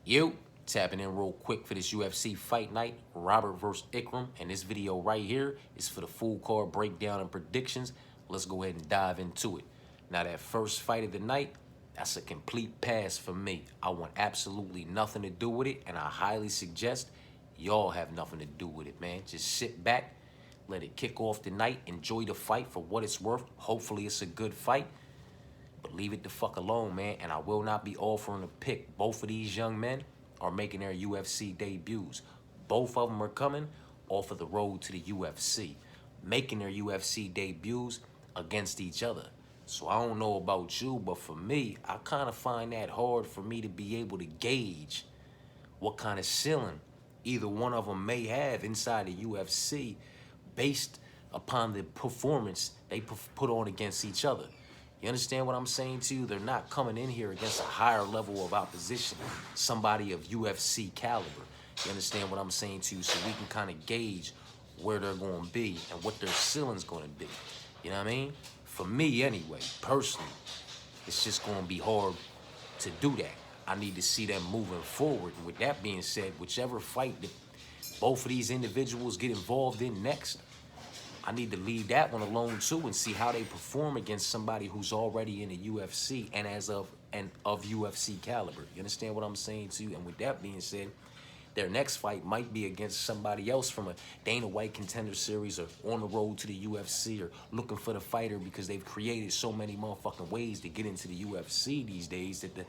You tapping in real quick for this UFC fight night, Robert versus Ikram, and this video right here is for the full card breakdown and predictions. Let's go ahead and dive into it. Now that first fight of the night, that's a complete pass for me. I want absolutely nothing to do with it, and I highly suggest y'all have nothing to do with it, man. Just sit back, let it kick off the night, enjoy the fight for what it's worth. Hopefully it's a good fight. But leave it the fuck alone, man. And I will not be offering to pick. Both of these young men are making their UFC debuts. Both of them are coming off of the road to the UFC, making their UFC debuts against each other. So I don't know about you, but for me, I kind of find that hard for me to be able to gauge what kind of ceiling either one of them may have inside the UFC based upon the performance they put on against each other. You understand what I'm saying to you? They're not coming in here against a higher level of opposition, somebody of UFC caliber. You understand what I'm saying to you? So we can kind of gauge where they're going to be and what their ceiling's going to be. You know what I mean? For me, anyway, personally, it's just going to be hard to do that. I need to see them moving forward. And with that being said, whichever fight that both of these individuals get involved in next, I need to leave that one alone too and see how they perform against somebody who's already in the UFC and of UFC caliber. You understand what I'm saying to you? And with that being said, their next fight might be against somebody else from a Dana White Contender Series or on the road to the UFC or looking for the fighter because they've created so many motherfucking ways to get into the UFC these days that the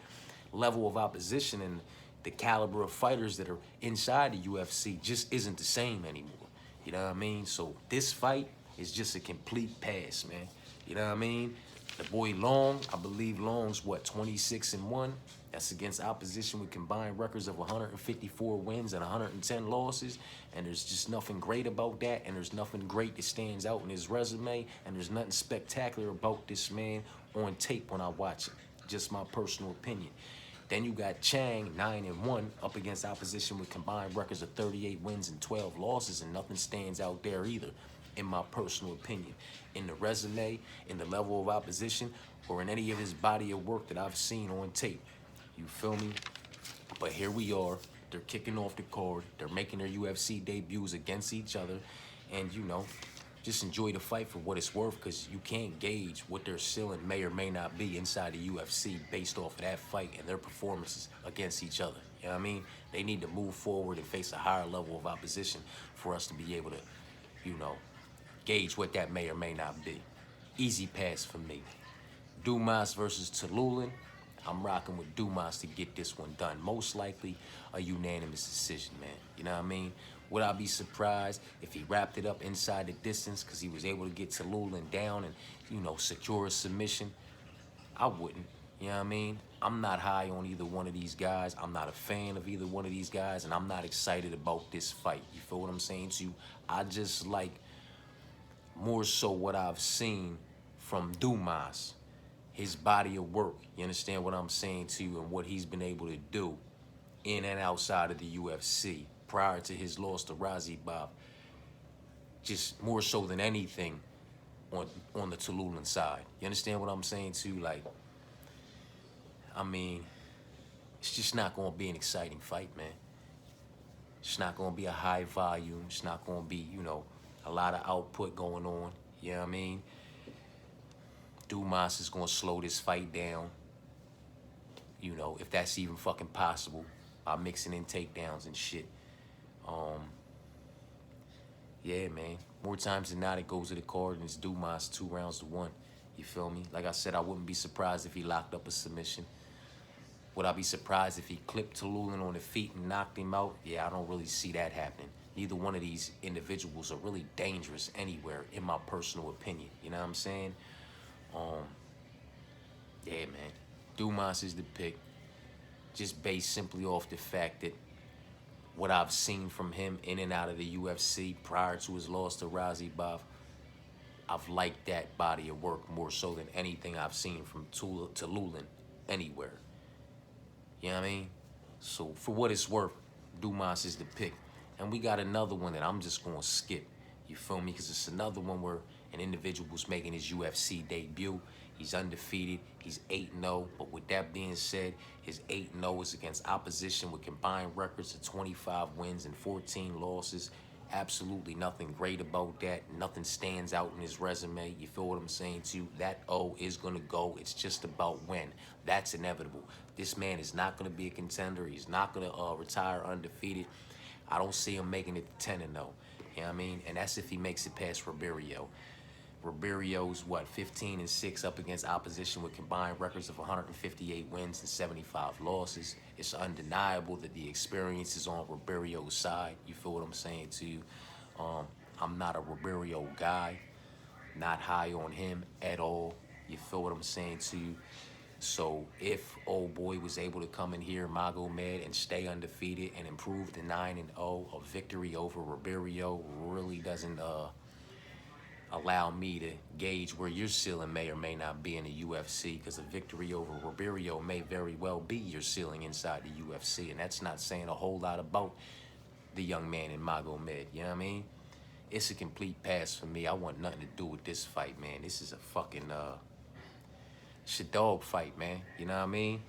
level of opposition and the caliber of fighters that are inside the UFC just isn't the same anymore. You know what I mean? So this fight is just a complete pass, man. You know what I mean? The boy Long, I believe Long's what, 26-1? That's against opposition with combined records of 154 wins and 110 losses. And there's just nothing great about that. And there's nothing great that stands out in his resume. And there's nothing spectacular about this man on tape when I watch him. Just my personal opinion. Then you got Chang, 9-1, up against opposition with combined records of 38 wins and 12 losses, and nothing stands out there either, in my personal opinion. In the resume, in the level of opposition, or in any of his body of work that I've seen on tape. You feel me? But here we are. They're kicking off the card. They're making their UFC debuts against each other. And, you know, just enjoy the fight for what it's worth, because you can't gauge what their ceiling may or may not be inside the UFC based off of that fight and their performances against each other. You know what I mean? They need to move forward and face a higher level of opposition for us to be able to, you know, gauge what that may or may not be. Easy pass for me. Dumas versus Tallulah. I'm rocking with Dumas to get this one done. Most likely a unanimous decision, man. You know what I mean? Would I be surprised if he wrapped it up inside the distance because he was able to get Tallulah down and, you know, secure a submission? I wouldn't. You know what I mean? I'm not high on either one of these guys. I'm not a fan of either one of these guys, and I'm not excited about this fight. You feel what I'm saying to you? I just like more so what I've seen from Dumas, his body of work. You understand what I'm saying to you, and what he's been able to do in and outside of the UFC prior to his loss to Razibov. Just more so than anything on the Tallulah side. You understand what I'm saying to you? Like, I mean, it's just not going to be an exciting fight, man. It's not going to be a high volume. It's not going to be, you know, a lot of output going on. You know what I mean? Dumas is going to slow this fight down, you know, if that's even fucking possible, by mixing in takedowns and shit. Yeah, man. More times than not, it goes to the card and it's Dumas 2 rounds to 1. You feel me? Like I said, I wouldn't be surprised if he locked up a submission. Would I be surprised if he clipped Tallulah on the feet and knocked him out? Yeah, I don't really see that happening. Neither one of these individuals are really dangerous anywhere, in my personal opinion. You know what I'm saying? Yeah, man. Dumas is the pick. Just based simply off the fact that what I've seen from him in and out of the UFC prior to his loss to Razibov, I've liked that body of work more so than anything I've seen from Tallulah anywhere. You know what I mean? So for what it's worth, Dumas is the pick. And we got another one that I'm just going to skip. You feel me? Because it's another one where an individual who's making his UFC debut. He's undefeated. He's 8-0. But with that being said, his 8-0 is against opposition with combined records of 25 wins and 14 losses. Absolutely nothing great about that. Nothing stands out in his resume. You feel what I'm saying to you? That O is going to go. It's just about when. That's inevitable. This man is not going to be a contender. He's not going to retire undefeated. I don't see him making it to 10-0. You know what I mean? And that's if he makes it past Ribeiro. Riberio's, 15-6 up against opposition with combined records of 158 wins and 75 losses. It's undeniable that the experience is on Riberio's side. You feel what I'm saying to you? I'm not a Ribeiro guy, not high on him at all. You feel what I'm saying to you? So if old boy was able to come in here, Magomed, and stay undefeated and improve to 9-0, a victory over Ribeiro really doesn't allow me to gauge where your ceiling may or may not be in the UFC, because a victory over Ribeiro may very well be your ceiling inside the UFC, and that's not saying a whole lot about the young man in Magomed, you know what I mean? It's a complete pass for me. I want nothing to do with this fight, man. This is a fucking, it's a dog fight, man, you know what I mean?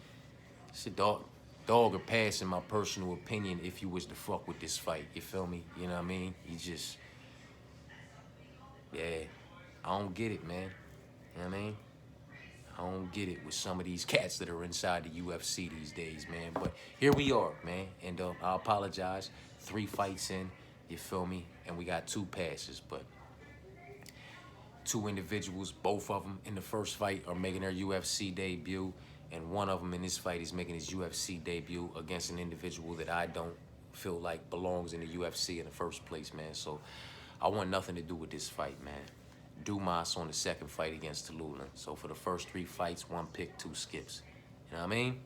It's a dog or pass in my personal opinion if you was to fuck with this fight, you feel me? You know what I mean? You just... yeah, I don't get it, man. You know what I mean? I don't get it with some of these cats that are inside the UFC these days, man. But here we are, man. And I apologize. 3 fights in, you feel me? And we got 2 passes, but 2 individuals, both of them in the first fight are making their UFC debut. And one of them in this fight is making his UFC debut against an individual that I don't feel like belongs in the UFC in the first place, man. So I want nothing to do with this fight, man. Dumas on the second fight against Tululan. So for the first 3 fights, 1 pick, 2 skips. You know what I mean?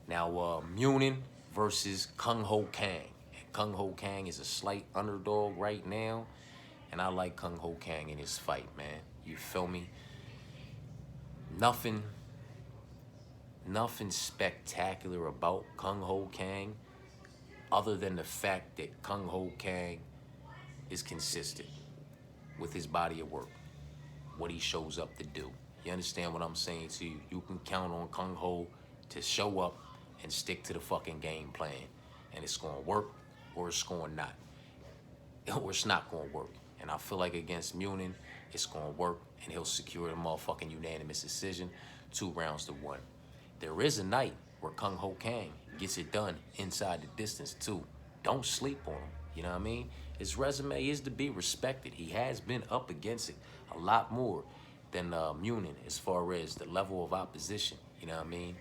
Now, Munin versus Kung Ho Kang. And Kung Ho Kang is a slight underdog right now. And I like Kung Ho Kang in his fight, man. You feel me? Nothing spectacular about Kung Ho Kang other than the fact that Kung Ho Kang is consistent with his body of work, what he shows up to do. You understand what I'm saying to you? You can count on Kung Ho to show up and stick to the fucking game plan. And it's going to work or it's going to not. Or it's not going to work. And I feel like against Munin, it's going to work and he'll secure a motherfucking unanimous decision, 2 rounds to 1. There is a night where Kung Ho Kang gets it done inside the distance too. Don't sleep on him. You know what I mean? His resume is to be respected. He has been up against it a lot more than Munin as far as the level of opposition, you know what I mean?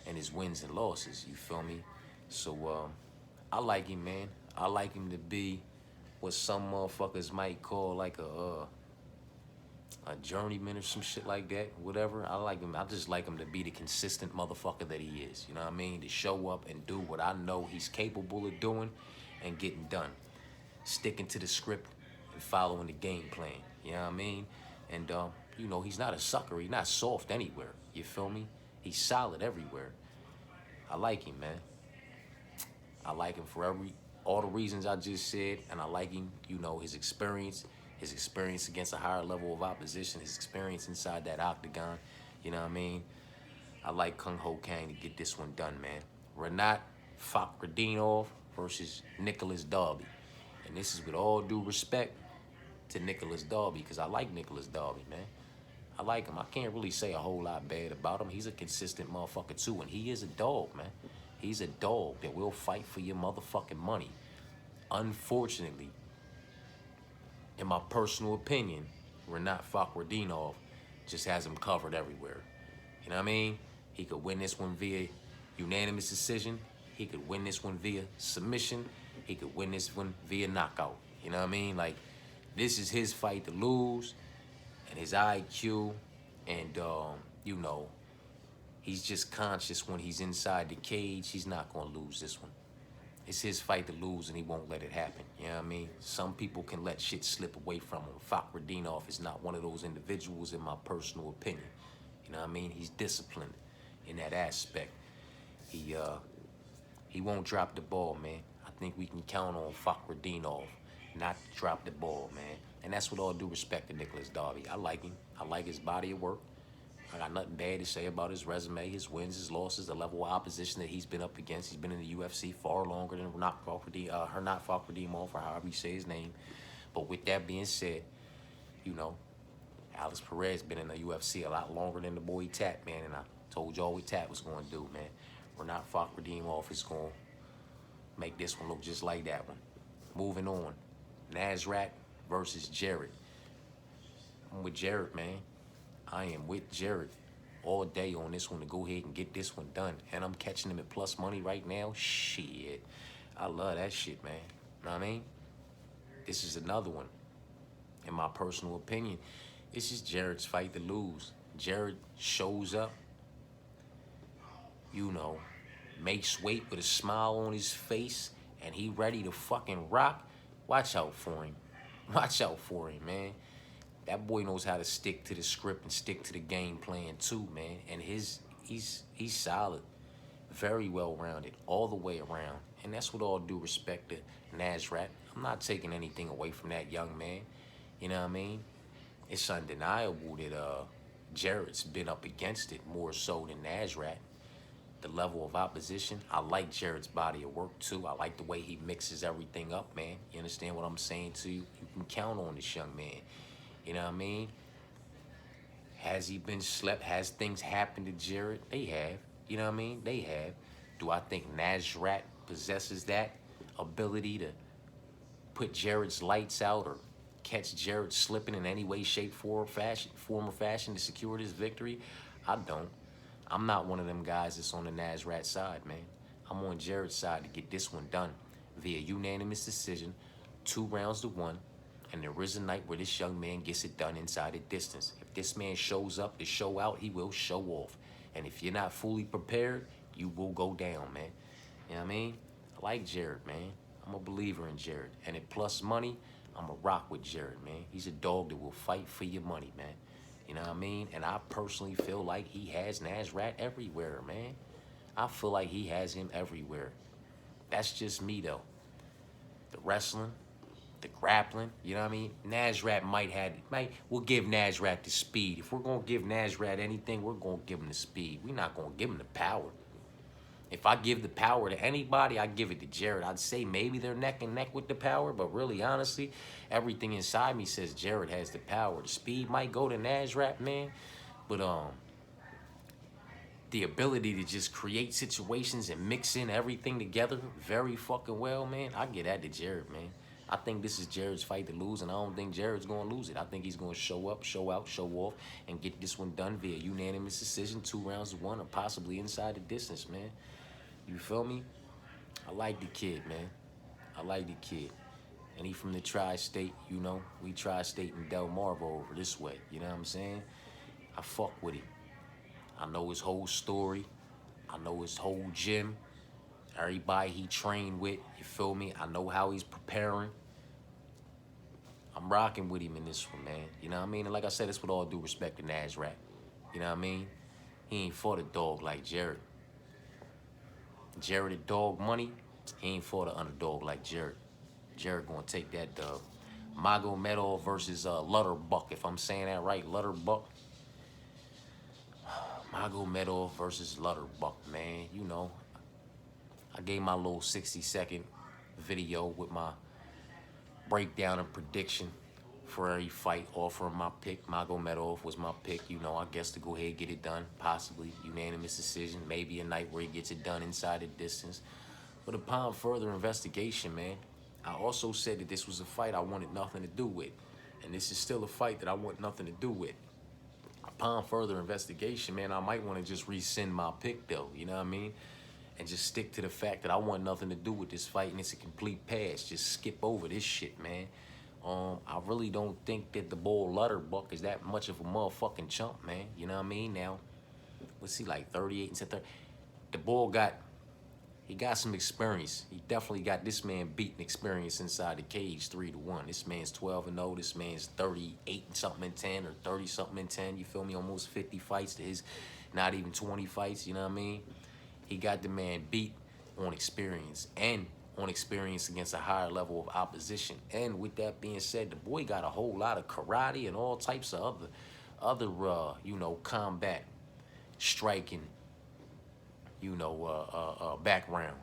And his wins and losses, you feel me? So I like him, man. I like him to be what some motherfuckers might call like a journeyman or some shit like that, whatever. I like him. I just like him to be the consistent motherfucker that he is, you know what I mean? To show up and do what I know he's capable of doing and getting done. Sticking to the script and following the game plan, you know what I mean? And, you know, he's not a sucker. He's not soft anywhere, you feel me? He's solid everywhere. I like him, man. I like him for all the reasons I just said, and I like him, you know, his experience against a higher level of opposition, his experience inside that octagon, you know what I mean? I like Kung Ho Kang to get this one done, man. Renat Fakhretdinov versus Nicholas Darby. And this is with all due respect to Nicholas Darby, because I like Nicholas Darby, man. I like him. I can't really say a whole lot bad about him. He's a consistent motherfucker, too, and he is a dog, man. He's a dog that will fight for your motherfucking money. Unfortunately, in my personal opinion, Renat Fakhretdinov just has him covered everywhere. You know what I mean? He could win this one via unanimous decision. He could win this one via submission. He could win this one via knockout. You know what I mean? Like, this is his fight to lose, and his IQ, and, you know, he's just conscious when he's inside the cage. He's not going to lose this one. It's his fight to lose, and he won't let it happen. You know what I mean? Some people can let shit slip away from him. Fakhretdinov is not one of those individuals, in my personal opinion. You know what I mean? He's disciplined in that aspect. He won't drop the ball, man. I think we can count on Fakhretdinov not to drop the ball, man. And that's with all due respect to Nicholas Darby. I like him. I like his body of work. I got nothing bad to say about his resume, his wins, his losses, the level of opposition that he's been up against. He's been in the UFC far longer than Hernat Fakhredimov, or however you say his name. But with that being said, you know, Alex Perez been in the UFC a lot longer than the boy Tat, man. And I told y'all what Tat was going to do, man. Hernat Fakhredimov is going to make this one look just like that one. Moving on. Nasrat versus Jarrett. I'm with Jarrett, man. I am with Jarrett all day on this one to go ahead and get this one done. And I'm catching him at plus money right now. Shit. I love that shit, man. Know what I mean? This is another one. In my personal opinion, this is Jarrett's fight to lose. Jarrett shows up, you know, makes weight with a smile on his face, and he ready to fucking rock. Watch out for him. Watch out for him, man. That boy knows how to stick to the script and stick to the game plan too, man. And he's solid, very well-rounded all the way around. And that's with all due respect to Nasrat. I'm not taking anything away from that young man. You know what I mean? It's undeniable that Jarrett's been up against it more so than Nasrat. The level of opposition. I like Jarrett's body of work too. I like the way he mixes everything up, man. You understand what I'm saying to you? You can count on this young man. You know what I mean? Has he been slept? Has things happened to Jarrett? They have. You know what I mean? They have. Do I think Nasrat possesses that ability to put Jarrett's lights out or catch Jarrett slipping in any way, shape, form, or fashion to secure this victory? I don't. I'm not one of them guys that's on the Nasrat side, man. I'm on Jarrett's side to get this one done via unanimous decision, 2 rounds to 1. And there is a night where this young man gets it done inside a distance. If this man shows up to show out, he will show off. And if you're not fully prepared, you will go down, man. You know what I mean? I like Jarrett, man. I'm a believer in Jarrett. And at plus money, I'm a rock with Jarrett, man. He's a dog that will fight for your money, man. You know what I mean? And I personally feel like he has Nasrat everywhere, man. I feel like he has him everywhere. That's just me, though. The wrestling, the grappling, you know what I mean? Nasrat we'll give Nasrat the speed. If we're going to give Nasrat anything, we're going to give him the speed. We're not going to give him the power. If I give the power to anybody, I give it to Jarrett. I'd say maybe they're neck and neck with the power, but really, honestly, everything inside me says Jarrett has the power. The speed might go to Nasrat, man, but the ability to just create situations and mix in everything together very fucking well, man, I get that to Jarrett, man. I think this is Jarrett's fight to lose, and I don't think Jarrett's going to lose it. I think he's going to show up, show out, show off, and get this one done via unanimous decision, 2 rounds to 1, or possibly inside the distance, man. You feel me? I like the kid, man. I like the kid. And he from the tri-state, you know. We tri-state in Delmarva over this way, you know what I'm saying? I fuck with him. I know his whole story. I know his whole gym. Everybody he trained with, you feel me? I know how he's preparing. I'm rocking with him in this one, man. You know what I mean? And like I said, it's with all due respect to Nasrat. You know what I mean? He ain't fought a dog like Jarrett. Jarrett a dog money. He ain't fought an underdog like Jarrett. Jarrett gonna take that dub. Magomedov versus Lutterbuck, if I'm saying that right. Lutterbuck. Magomedov versus Lutterbuck, man. You know, I gave my little 60-second video with my breakdown and prediction for every fight, offering my pick. Magomedov was my pick, you know, I guess to go ahead and get it done. Possibly unanimous decision. Maybe a night where he gets it done inside the distance. But upon further investigation, man, I also said that this was a fight I wanted nothing to do with. And this is still a fight that I want nothing to do with. Upon further investigation, man, I might want to just rescind my pick, though. You know what I mean? And just stick to the fact that I want nothing to do with this fight, and it's a complete pass. Just skip over this shit, man. I really don't think that the boy Lutterbuck is that much of a motherfucking chump, man. You know what I mean? Now, what's he like, 38 and 30? The boy got some experience. He definitely got this man beating experience inside the cage 3-1. This man's 12-0. This man's 38 and something in 10 or 30 something in 10. You feel me? Almost 50 fights to his not even 20 fights. You know what I mean? He got the man beat on experience and on experience against a higher level of opposition. And with that being said, the boy got a whole lot of karate and all types of other you know, combat, striking, you know, background.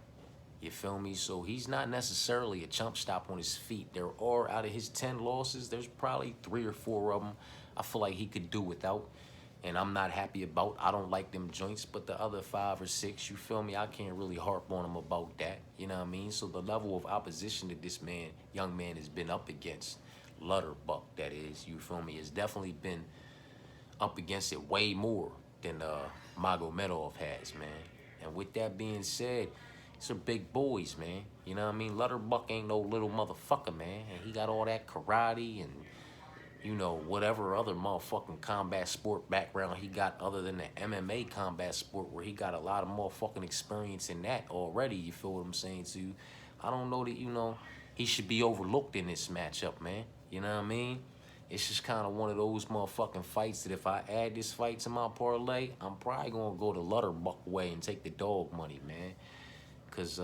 You feel me? So he's not necessarily a chump stop on his feet. There are, out of his 10 losses, there's probably 3 or 4 of them I feel like he could do without. And I'm not happy about. I don't like them joints, but the other 5 or 6, you feel me? I can't really harp on him about that. You know what I mean? So the level of opposition that this man, young man, has been up against, Lutterbuck, that is, you feel me, has definitely been up against it way more than Magomedov has, man. And with that being said, these are big boys, man. You know what I mean? Lutterbuck ain't no little motherfucker, man. And he got all that karate and, you know, whatever other motherfucking combat sport background he got other than the MMA combat sport, where he got a lot of motherfucking experience in that already. You feel what I'm saying to you? I don't know that, you know, he should be overlooked in this matchup, man. You know what I mean? It's just kind of one of those motherfucking fights that if I add this fight to my parlay, I'm probably going to go the Lutterbuck way and take the dog money, man. Because,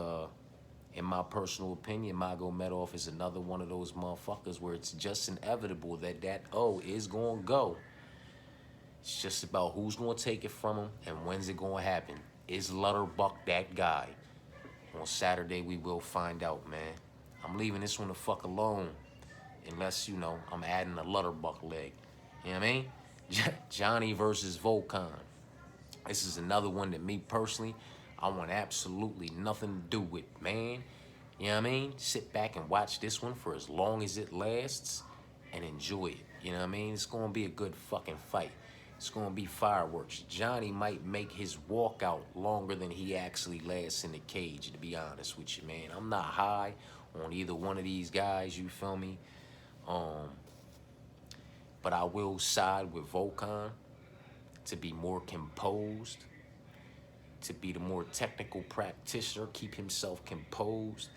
in my personal opinion, Magomedov is another one of those motherfuckers where it's just inevitable that O is going to go. It's just about who's going to take it from him and when's it going to happen. Is Lutterbuck that guy? On Saturday, we will find out, man. I'm leaving this one the fuck alone. Unless, you know, I'm adding a Lutterbuck leg. You know what I mean? Johnny versus Volkan. This is another one that me personally, I want absolutely nothing to do with, man. You know what I mean? Sit back and watch this one for as long as it lasts and enjoy it. You know what I mean? It's going to be a good fucking fight. It's going to be fireworks. Johnny might make his walkout longer than he actually lasts in the cage, to be honest with you, man. I'm not high on either one of these guys, you feel me? But I will side with Volkan to be more composed, to be the more technical practitioner, keep himself composed,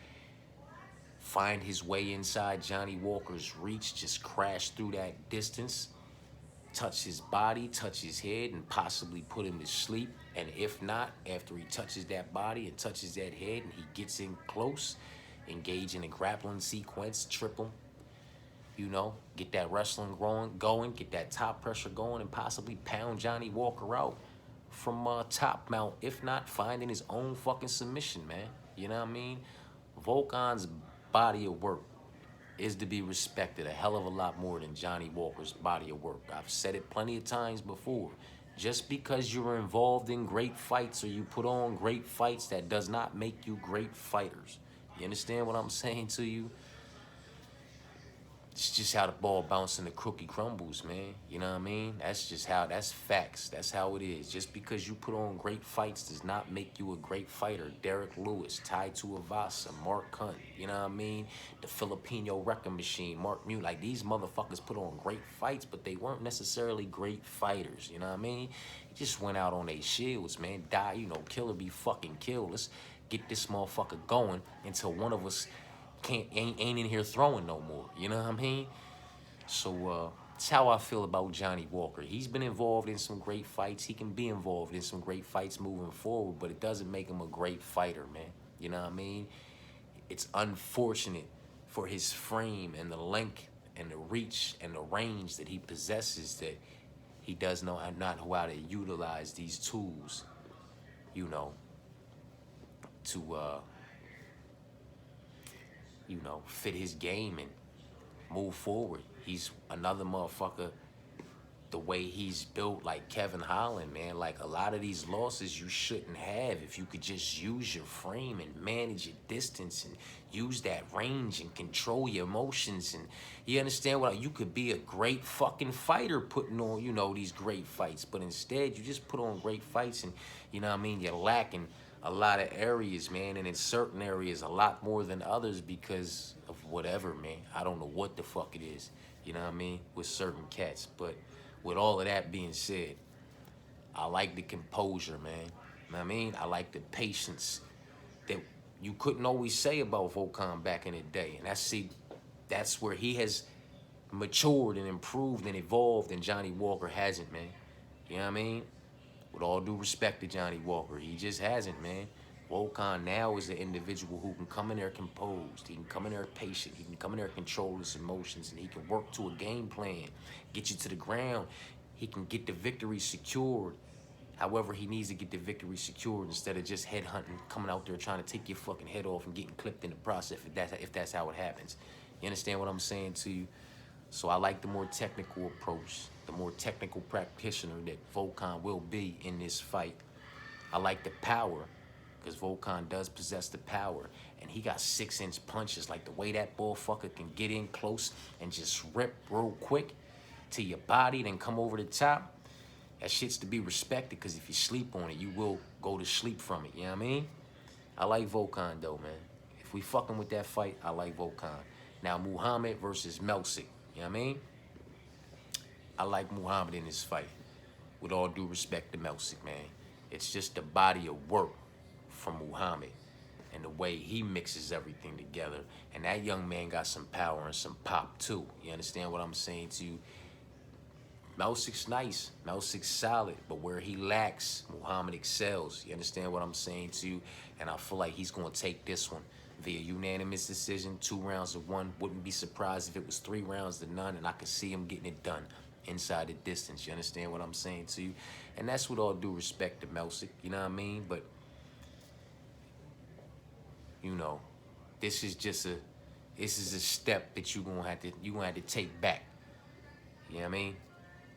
find his way inside Johnny Walker's reach, just crash through that distance, touch his body, touch his head, and possibly put him to sleep. And if not, after he touches that body and touches that head and he gets in close, engage in a grappling sequence, trip him, you know, get that wrestling going, get that top pressure going, and possibly pound Johnny Walker out from top mount, if not finding his own fucking submission, man. You know what I mean? Volkan's body of work is to be respected a hell of a lot more than Johnny Walker's body of work. I've said it plenty of times before. Just because you're involved in great fights or you put on great fights, that does not make you great fighters. You understand what I'm saying to you? It's just how the ball bounces and the cookie crumbles, man. You know what I mean? That's just how, that's facts. That's how it is. Just because you put on great fights does not make you a great fighter. Derek Lewis, Tai Tuivasa, Mark Hunt, you know what I mean? The Filipino Wrecking Machine, Mark Mew. Like, these motherfuckers put on great fights, but they weren't necessarily great fighters, you know what I mean? He just went out on their shields, man. Die, you know, kill or be fucking killed. Let's get this motherfucker going until one of us ain't in here throwing no more, you know what I mean? So that's how I feel about Johnny Walker. He's been involved in some great fights. He can be involved in some great fights moving forward, but it doesn't make him a great fighter, man. You know what I mean? It's unfortunate for his frame and the length and the reach and the range that he possesses that he does not know how to utilize these tools, you know, to you know, fit his game and move forward. He's another motherfucker, the way he's built, like Kevin Holland, man. Like, a lot of these losses you shouldn't have if you could just use your frame and manage your distance and use that range and control your emotions. And you understand what? You could be a great fucking fighter putting on, you know, these great fights. But instead, you just put on great fights and, you know what I mean, you're lacking a lot of areas, man, and in certain areas a lot more than others because of whatever, man. I don't know what the fuck it is, you know what I mean, with certain cats. But with all of that being said, I like the composure, man. You know what I mean? I like the patience that you couldn't always say about Volkan back in the day. And that's where he has matured and improved and evolved, and Johnny Walker hasn't, man. You know what I mean? With all due respect to Johnny Walker, he just hasn't, man. Volkan now is an individual who can come in there composed. He can come in there patient. He can come in there control his emotions, and he can work to a game plan, get you to the ground. He can get the victory secured. However, he needs to get the victory secured instead of just headhunting, coming out there trying to take your fucking head off and getting clipped in the process. If that's how it happens, you understand what I'm saying to you? So I like the more technical approach, the more technical practitioner that Volkan will be in this fight. I like the power, because Volkan does possess the power. And he got 6-inch punches. Like the way that motherfucker can get in close and just rip real quick to your body, then come over the top. That shit's to be respected, because if you sleep on it, you will go to sleep from it. You know what I mean? I like Volkan though, man. If we fucking with that fight, I like Volkan. Now, Muhammad versus Melsick. You know what I mean? I like Muhammad in this fight. With all due respect to Melsick, man. It's just the body of work from Muhammad and the way he mixes everything together. And that young man got some power and some pop too. You understand what I'm saying to you? Melsick's nice, Melsick's solid, but where he lacks, Muhammad excels. You understand what I'm saying to you? And I feel like he's gonna take this one via unanimous decision, 2 rounds to 1. Wouldn't be surprised if it was 3 rounds to none, and I could see him getting it done inside the distance. You understand what I'm saying to you? And that's with all due respect to Melsick, you know what I mean? But, you know, this is a step that you're gonna have to take back. You know what I mean?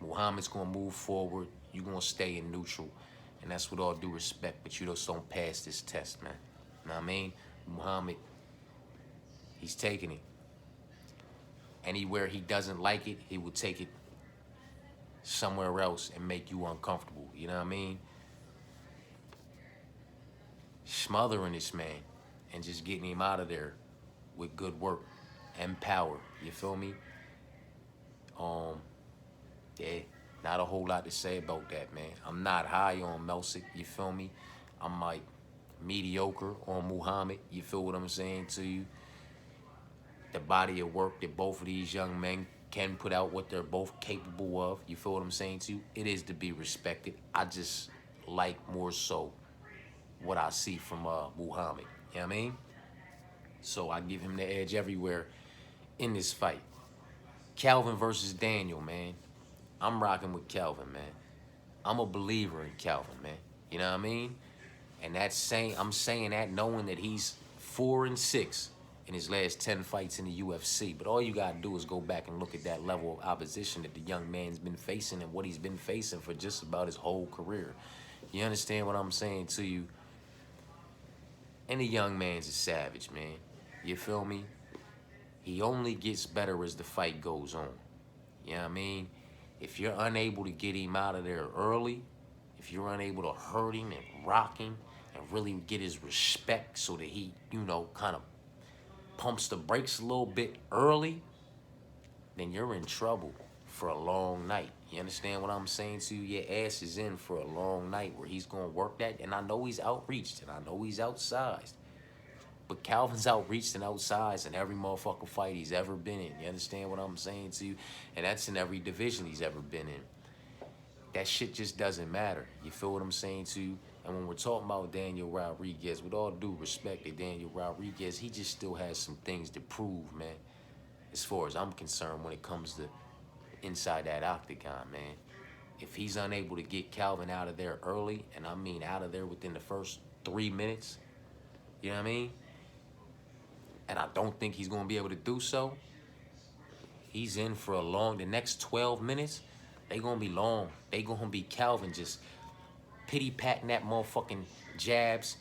Muhammad's gonna move forward. You're gonna stay in neutral. And that's with all due respect, but you just don't pass this test, man. You know what I mean? Muhammad, he's taking it. Anywhere he doesn't like it, he will take it somewhere else and make you uncomfortable. You know what I mean? Smothering this man and just getting him out of there with good work and power. You feel me? Yeah, not a whole lot to say about that, man. I'm not high on Melsick, you feel me? I'm like mediocre on Muhammad, you feel what I'm saying to you? The body of work that both of these young men can put out, what they're both capable of, you feel what I'm saying to you? It is to be respected. I just like more so what I see from Muhammad, you know what I mean? So I give him the edge everywhere in this fight. Calvin versus Daniel, man. I'm rocking with Calvin, man. I'm a believer in Calvin, man. You know what I mean? And I'm saying that knowing that he's 4-6 in his last 10 fights in the UFC. But all you gotta do is go back and look at that level of opposition that the young man's been facing and what he's been facing for just about his whole career. You understand what I'm saying to you? And the young man's a savage, man. You feel me? He only gets better as the fight goes on. You know what I mean? If you're unable to get him out of there early, if you're unable to hurt him and rock him and really get his respect so that he, you know, kind of pumps the brakes a little bit early, then you're in trouble for a long night. You understand what I'm saying to you? Your ass is in for a long night where he's going to work that. And I know he's outreached and I know he's outsized. But Calvin's outreached and outsized in every motherfucking fight he's ever been in. You understand what I'm saying to you? And that's in every division he's ever been in. That shit just doesn't matter. You feel what I'm saying to you? And when we're talking about Daniel Rodriguez, with all due respect to Daniel Rodriguez, he just still has some things to prove, man. As far as I'm concerned, when it comes to inside that octagon, man. If he's unable to get Calvin out of there early, and I mean out of there within the first 3 minutes, you know what I mean? And I don't think he's going to be able to do so. He's in for the next 12 minutes, they going to be long. They going to be Calvin just pity-patting that motherfucking jabs,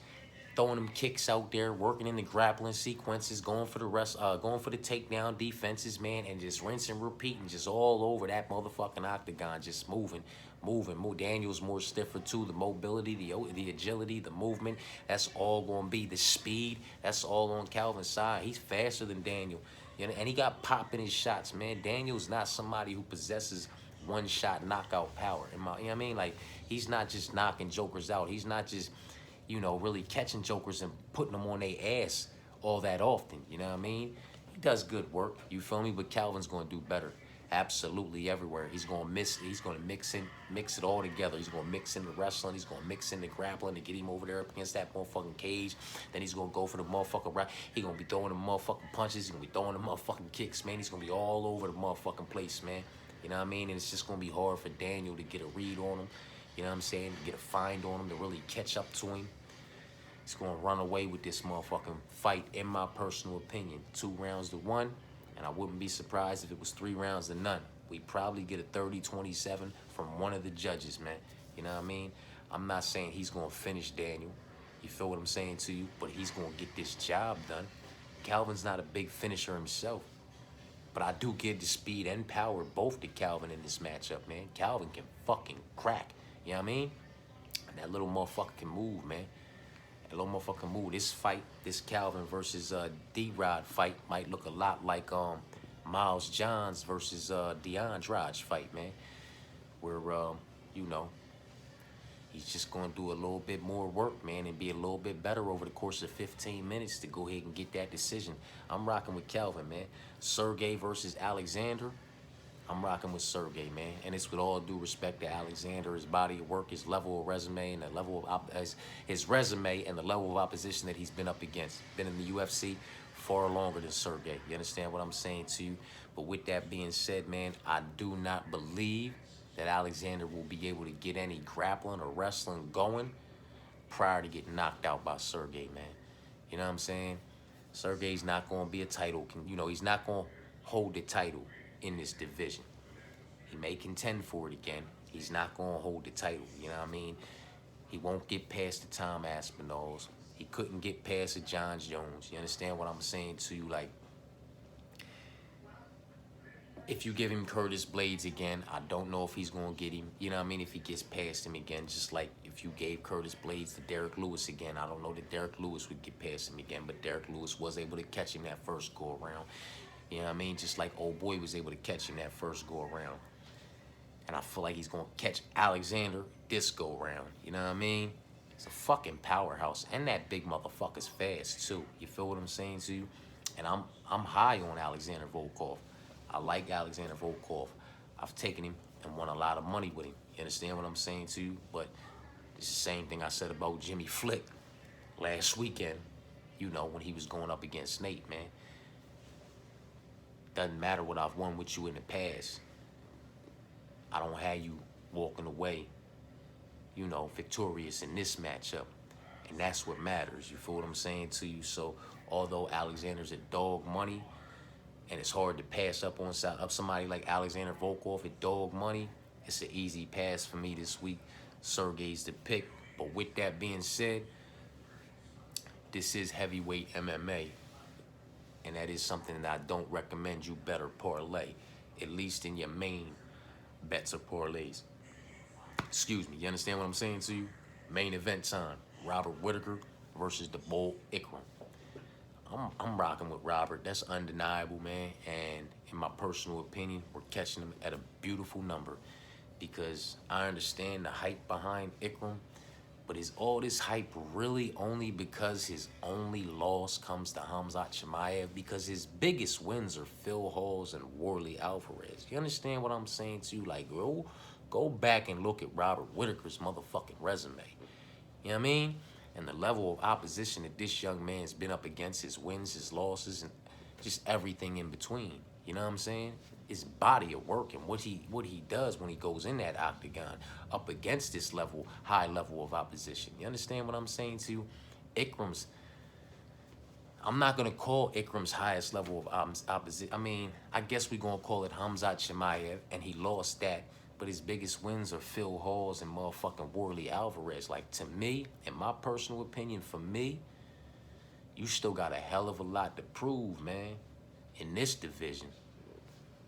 throwing them kicks out there, working in the grappling sequences, going for the takedown defenses, man, and just rinse and repeat and just all over that motherfucking octagon, just moving. Daniel's more stiffer too. The mobility, the agility, the movement, that's all going to be the speed. That's all on Calvin's side. He's faster than Daniel. You know, and he got pop in his shots, man. Daniel's not somebody who possesses one-shot knockout power. You know what I mean? Like, he's not just knocking jokers out. He's not just, you know, really catching jokers and putting them on their ass all that often. You know what I mean? He does good work. You feel me? But Calvin's going to do better. absolutely everywhere. He's gonna mix it all together. He's gonna mix in the wrestling, he's gonna mix in the grappling to get him over there up against that motherfucking cage. Then he's gonna go for the motherfucking right. He gonna be throwing the motherfucking punches, he's gonna be throwing the motherfucking kicks, man. He's gonna be all over the motherfucking place, man. You know what I mean? And it's just gonna be hard for Daniel to get a read on him. You know what I'm saying? To get a find on him, to really catch up to him. He's gonna run away with this motherfucking fight, in my personal opinion. 2 rounds to 1. And I wouldn't be surprised if it was 3 rounds to none. We'd probably get a 30-27 from one of the judges, man. You know what I mean? I'm not saying he's going to finish Daniel. You feel what I'm saying to you? But he's going to get this job done. Calvin's not a big finisher himself. But I do give the speed and power both to Calvin in this matchup, man. Calvin can fucking crack. You know what I mean? And that little motherfucker can move, man. That little motherfucker move. This fight, this Calvin versus D-Rod fight might look a lot like Miles Johns versus DeAndrade fight, man. Where, you know, he's just going to do a little bit more work, man, and be a little bit better over the course of 15 minutes to go ahead and get that decision. I'm rocking with Calvin, man. Sergey versus Alexander. I'm rocking with Sergey, man. And it's with all due respect to Alexander, his body of work, his level of resume, and the level of his resume and the level of opposition that he's been up against. Been in the UFC far longer than Sergey. You understand what I'm saying to you? But with that being said, man, I do not believe that Alexander will be able to get any grappling or wrestling going prior to getting knocked out by Sergey, man. You know what I'm saying? Sergey's not going to be a title. You know, he's not going to hold the title in this division. He may contend for it again. He's not going to hold the title. You know what I mean? He won't get past the Tom Aspinalls. He couldn't get past the John Jones. You understand what I'm saying to you? Like, if you give him Curtis Blades again, I don't know if he's going to get him. You know what I mean? If he gets past him again, just like if you gave Curtis Blades to Derek Lewis again, I don't know that Derek Lewis would get past him again, but Derek Lewis was able to catch him that first go-around. You know what I mean? Just like old boy was able to catch him that first go-around. And I feel like he's going to catch Alexander this go-around. You know what I mean? It's a fucking powerhouse. And that big motherfucker's fast, too. You feel what I'm saying to you? And I'm high on Alexander Volkov. I like Alexander Volkov. I've taken him and won a lot of money with him. You understand what I'm saying to you? But it's the same thing I said about Jimmy Flick last weekend, you know, when he was going up against Nate, man. Doesn't matter what I've won with you in the past. I don't have you walking away, you know, victorious in this matchup. And that's what matters. You feel what I'm saying to you? So, although Alexander's at dog money, and it's hard to pass up on somebody like Alexander Volkov at dog money, it's an easy pass for me this week. Sergey's the pick. But with that being said, this is heavyweight MMA. And that is something that I don't recommend you better parlay, at least in your main bets or parlays. Excuse me, you understand what I'm saying to you? Main event time, Robert Whittaker versus the Bull Ikram. I'm rocking with Robert. That's undeniable, man. And in my personal opinion, we're catching him at a beautiful number because I understand the hype behind Ikram. But is all this hype really only because his only loss comes to Khamzat Chimaev? Because his biggest wins are Phil Halls and Warley Alvarez. You understand what I'm saying to you? Like, go back and look at Robert Whittaker's motherfucking resume. You know what I mean? And the level of opposition that this young man's been up against, his wins, his losses, and just everything in between. You know what I'm saying? His body of work and what he does when he goes in that octagon up against this high level of opposition. You understand what I'm saying to you? I'm not going to call Ikram's highest level of opposition. I mean, I guess we're going to call it Khamzat Chimaev, and he lost that. But his biggest wins are Phil Halls and motherfucking Warley Alvarez. Like, to me, in my personal opinion, for me, you still got a hell of a lot to prove, man, in this division.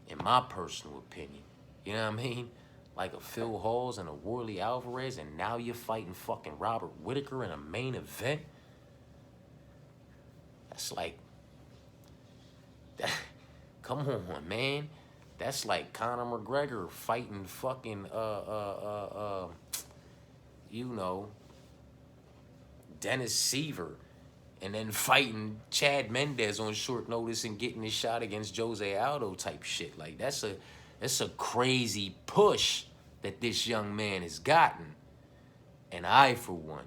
In my personal opinion. You know what I mean? Like a Phil Halls and a Warley Alvarez, and now you're fighting fucking Robert Whittaker in a main event? That's like... Come on, man. That's like Conor McGregor fighting fucking, you know, Dennis Seaver, and then fighting Chad Mendez on short notice and getting his shot against Jose Aldo type shit. Like, that's It's a crazy push that this young man has gotten. And I, for one,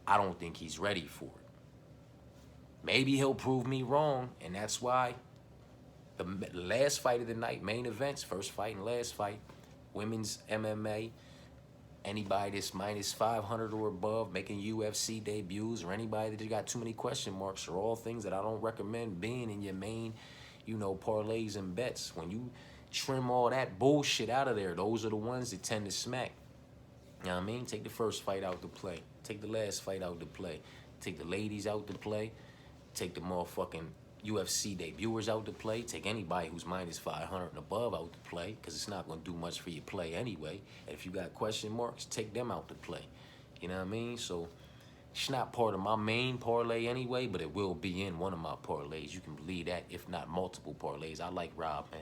I don't think he's ready for it. Maybe he'll prove me wrong, and that's why the last fight of the night, main events, first fight and last fight, women's MMA, anybody that's minus 500 or above, making UFC debuts, or anybody that got too many question marks, are all things that I don't recommend being in your main, parlays and bets. When you trim all that bullshit out of there, those are the ones that tend to smack. You know what I mean? Take the first fight out to play. Take the last fight out to play. Take the ladies out to play. Take the motherfucking UFC debuters out to play. Take anybody who's minus 500 and above out to play, because it's not going to do much for your play anyway. And if you got question marks, take them out to play. You know what I mean? So it's not part of my main parlay anyway, but it will be in one of my parlays. You can believe that, if not multiple parlays. I like Rob, man.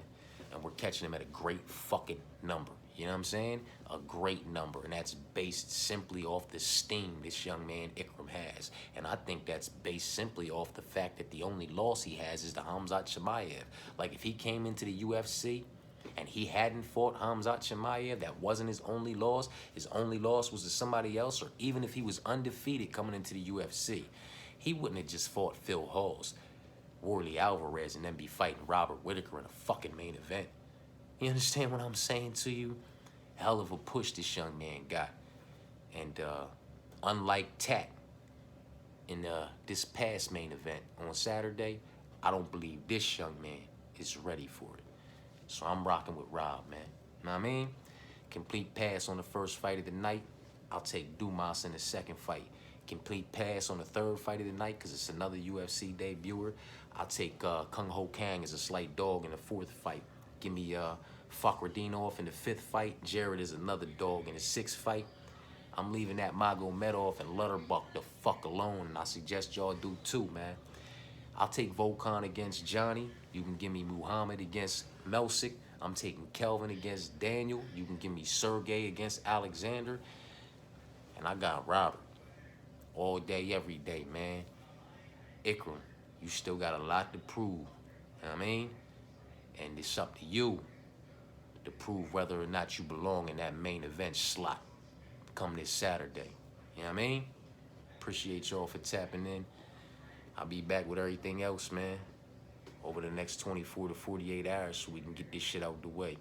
And we're catching him at a great fucking number. You know what I'm saying? A great number. And that's based simply off the steam this young man Ikram has. And I think that's based simply off the fact that the only loss he has is to Khamzat Chimaev. Like, if he came into the UFC and he hadn't fought Khamzat Chimaev, that wasn't his only loss was to somebody else, or even if he was undefeated coming into the UFC, he wouldn't have just fought Phil Hawes, Worley Alvarez, and then be fighting Robert Whittaker in a fucking main event. You understand what I'm saying to you? Hell of a push this young man got. And unlike Tat in this past main event on Saturday, I don't believe this young man is ready for it. So I'm rocking with Rob, man. Know what I mean? Complete pass on the first fight of the night. I'll take Dumas in the second fight. Complete pass on the third fight of the night, because it's another UFC debuter. I'll take Kung Ho Kang as a slight dog in the fourth fight. Give me Fakhretdinov in the fifth fight. Jared is another dog in the sixth fight. I'm leaving that Magomedov and Lutterbuck the fuck alone, and I suggest y'all do too, man. I'll take Volkan against Johnny. You can give me Muhammad against Melsick. I'm taking Kelvin against Daniel. You can give me Sergey against Alexander. And I got Robert. All day, every day, man. Ikram, you still got a lot to prove. You know what I mean? And it's up to you to prove whether or not you belong in that main event slot come this Saturday. You know what I mean? Appreciate y'all for tapping in. I'll be back with everything else, man, over the next 24 to 48 hours so we can get this shit out the way.